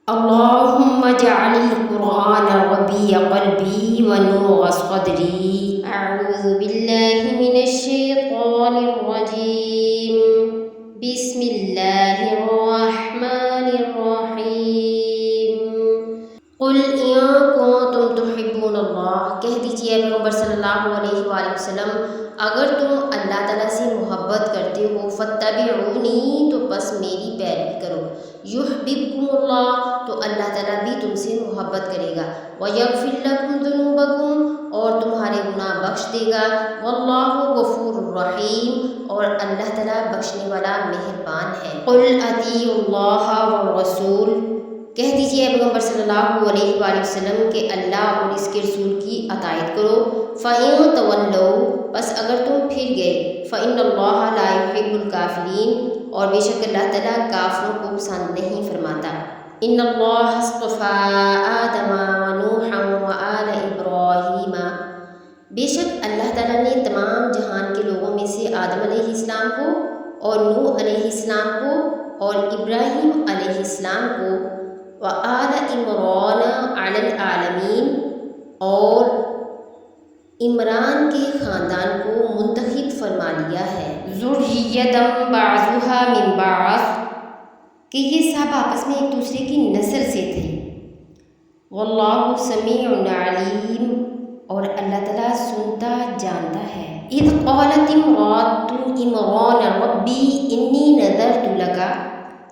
اللهم اجعل القرآن ربيع قلبي ونور صدري. أعوذ بالله من الشيطان الرجيم. بسم الله الرحمن الرحیم. قل إن كنتم تحبون اللہ، کہہ دیجئے پیغمبر صلی اللہ علیہ وآلہ وسلم، اگر تم اللہ تعالیٰ سے محبت کرتے ہو فاتبعونی، تو بس میری پیروی کرو. یحببکم اللہ، تو اللہ تعالیٰ بھی تم سے محبت کرے گا. ویغفر لکم ذنوبکم، اور تمہارے گناہ بخش دے گا. واللہ غفور الرحیم، اور اللہ تعالیٰ بخشنے والا مہربان ہے. قل اطیعوا اللہ والرسول، کہہ دیجئے پیغمبر صلی اللہ علیہ وآلہ وسلم کہ اللہ اور اس کے رسول کی اطاعت کرو. فَإِن تَوَلَّوْا، بس اگر تم پھر گئے. فَإِنَّ اللَّهَ لَا يُحِبُّ الْكَافِرِينَ، اور بے شک اللہ تعالیٰ کافروں کو پسند نہیں فرماتا. إِنَّ اللَّهَ اصْطَفَىٰ آدَمَ وَنُوحًا وَآلَ إِبْرَاهِيمَ، بے شک اللہ تعالیٰ نے تمام جہان کے لوگوں میں سے آدم علیہ السلام کو اور نوح علیہ السلام کو اور ابراہیم علیہ السلام کو وآل عمران علی العالمین، اور عمران کے خاندان کو منتخب فرما لیا ہے. ذریۃ بعضها من بعض، کہ یہ سب آپس میں ایک دوسرے کی نسل سے تھے. واللہ سمیع علیم، اور اللہ تعالیٰ سنتا جانتا ہے. اذ قالت امرأۃ عمران ربی انی نذرت لک،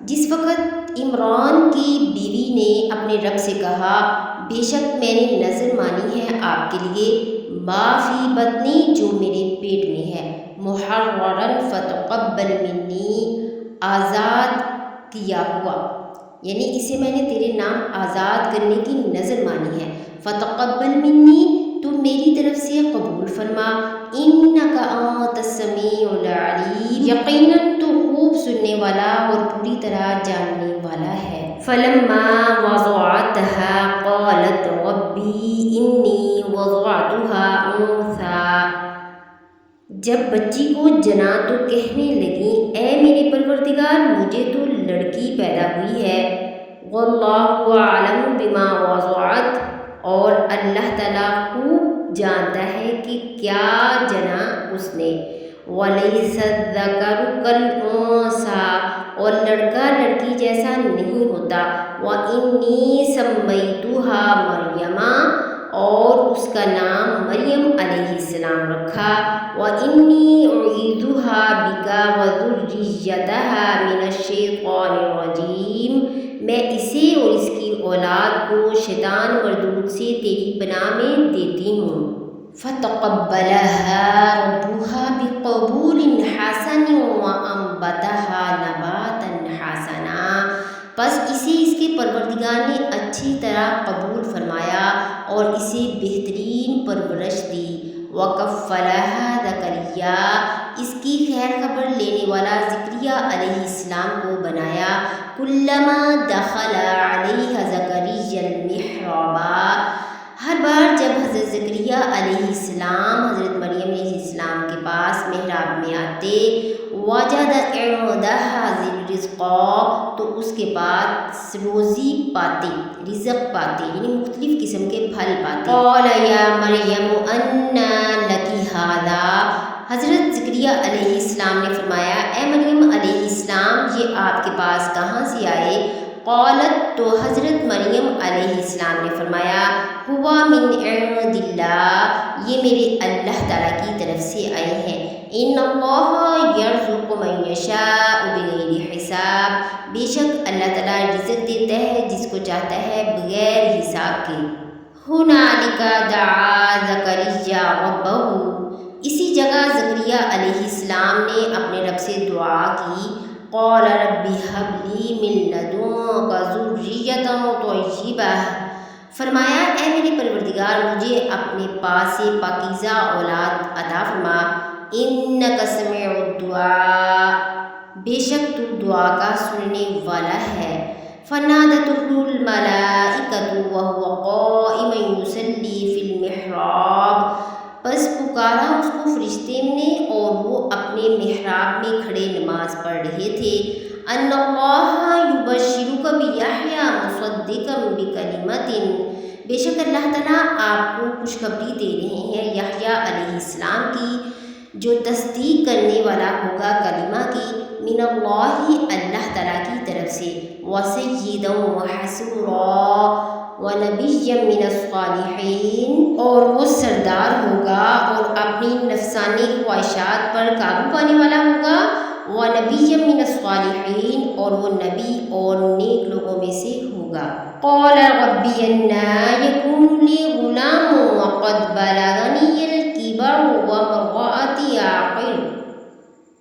جس وقت عمران کی بیوی نے اپنے رب سے کہا بے شک میں نے نظر مانی ہے آپ کے لیے ما فی بطنی، جو میرے پیٹ میں ہے، محررا فتقبل منی، آزاد کیا ہوا، یعنی اسے میں نے تیرے نام آزاد کرنے کی نظر مانی ہے. فتقبل منی، تو میری طرف سے قبول فرما. انک انت السمیع العلیم، یقیناً تو خوب سننے والا اور پوری طرح جاننے والا ہے. فلما وضعتها قالت ربی انی وضعتها انثی، جب بچی کو جنا تو کہنے لگیں اے میرے پروردگار مجھے تو لڑکی پیدا ہوئی ہے. واللہ اعلم بما وضعت، اور اللہ تعالیٰ خوب جانتا ہے کہ کیا جنا اس نے. ولیس الذکر کالانثی، اور لڑکا لڑکی جیسا نہیں ہوتا. وانی سمیتها مریم، اور اس کا نام مریم علیہ السلام رکھا. وانی اعیذها بک وذریتها من الشیطان الرجیم، میں اسے اور اس کی اولاد کو شیطان مردود سے تیری پناہ میں دیتی ہوں. فتقبلها ربها بقبول حسن وانبتها نباتا حسنا، پس اسے اس کے پروردگار نے اچھی طرح قبول فرمایا اور اسے بہترین پرورش دی. وکفلها زکریا، اس کی خیر خبر لینے والا زکریا علیہ السلام کو بنایا. کلما دخل علیہ زکریا المحراب، ہر بار جب حضرت زکریا علیہ السلام حضرت مریم علیہ السلام کے پاس محراب میں آتے، وجد عندها رزقا، تو اس کے بعد روزی پاتے، رزق پاتے، یعنی مختلف قسم کے پھل پاتے. قال یا مریم انا لکی ھذا، حضرت زکریا علیہ السلام نے فرمایا اے مریم علیہ السلام یہ آپ کے پاس کہاں سے آئے؟ قالت، تو حضرت مریم علیہ السلام نے فرمایا ہوا من عند اللہ، یہ میرے اللہ تعالیٰ کی طرف سے آئے ہیں. ان اللہ یرزق من یشاء بغیر حساب، بے شک اللہ تعالیٰ رزق دیتا ہے جس کو چاہتا ہے بغیر حساب کے. ہنالک دعا زکریا ربہ، اسی جگہ زکریا علیہ السلام نے اپنے رب سے دعا کی. قال رب هب لی من لدنک ذریۃ طیبہ، فرمایا اے میرے پروردگار مجھے اپنے پاس سے پاکیزہ اولاد عطا فرما. انک سمیع الدعاء، بے شک تو دعا کا سننے والا ہے. فنادته الملائکۃ وهو قائم یصلی فی المحراب، پس پکارا اس کو فرشتے نے اور وہ اپنے محراب میں کھڑے نماز پڑھ رہے تھے. ان اللہ یبشرک بیحییٰ مصدقا مصدقا بکلمۃ، بے شک اللہ تعالیٰ آپ کو خوشخبری دے رہے ہیں یحییٰ علیہ السلام کی، جو تصدیق کرنے والا ہوگا کلمہ کی، من اللہ اللہ تعالیٰ کی طرف سے، وسیدا وحسورا ونبیا من الصالحین، اور وہ سردار ہوگا اور اپنی نفسانی خواہشات پر قابو پانے والا ہوگا، ونبیا من الصالحین، اور وہ نبی اور نیک لوگوں میں سے ہوگا۔ قال ربی انا یکون لی غلام وقد بلغنی الکبر وامرأتی عاقر،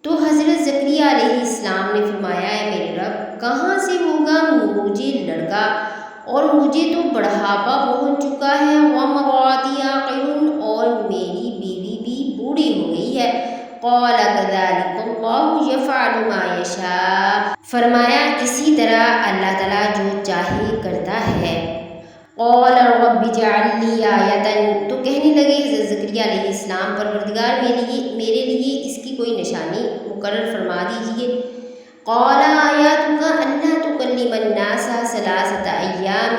تو حضرت زکریا علیہ السلام نے فرمایا ہے میرے رب کہاں سے ہوگا مجھے لڑکا، اور مجھے تو بڑھاپا پہنچ چکا ہے، وامرأتی عاقر، اور میری بیوی بھی بوڑھی ہو گئی ہے۔ قال كذلك اللہ یفعل ما یشاء، فرمایا اسی طرح اللہ تعالیٰ جو چاہے کرتا ہے۔ قال رب اجعل لی آیۃ، تو کہنے لگے حضرت زکریا علیہ السلام پروردگار میرے لیے اس کی کوئی نشانی مقرر فرما دیجیے۔ قال آیاتک الا تکلم الناس ثلاثۃ ایام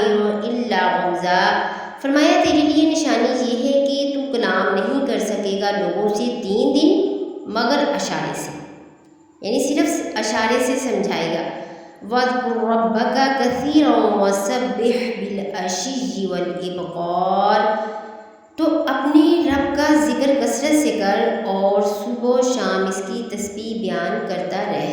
الا رمزا، فرمایا تیرے لیے نشانی یہ ہے کہ تو کلام نہیں کر سکے گا لوگوں سے 3 دن مگر اشارے سے، یعنی صرف اشارے سے سمجھائے گا۔ وَاذْكُرْ رَبَّكَ كَثِيرًا وَسَبِّحْ بِالْعَشِيِّ وَالْإِبْكَارِ، تو اپنے رب کا ذکر کثرت سے کر اور صبح و شام اس کی تسبیح بیان کرتا رہ۔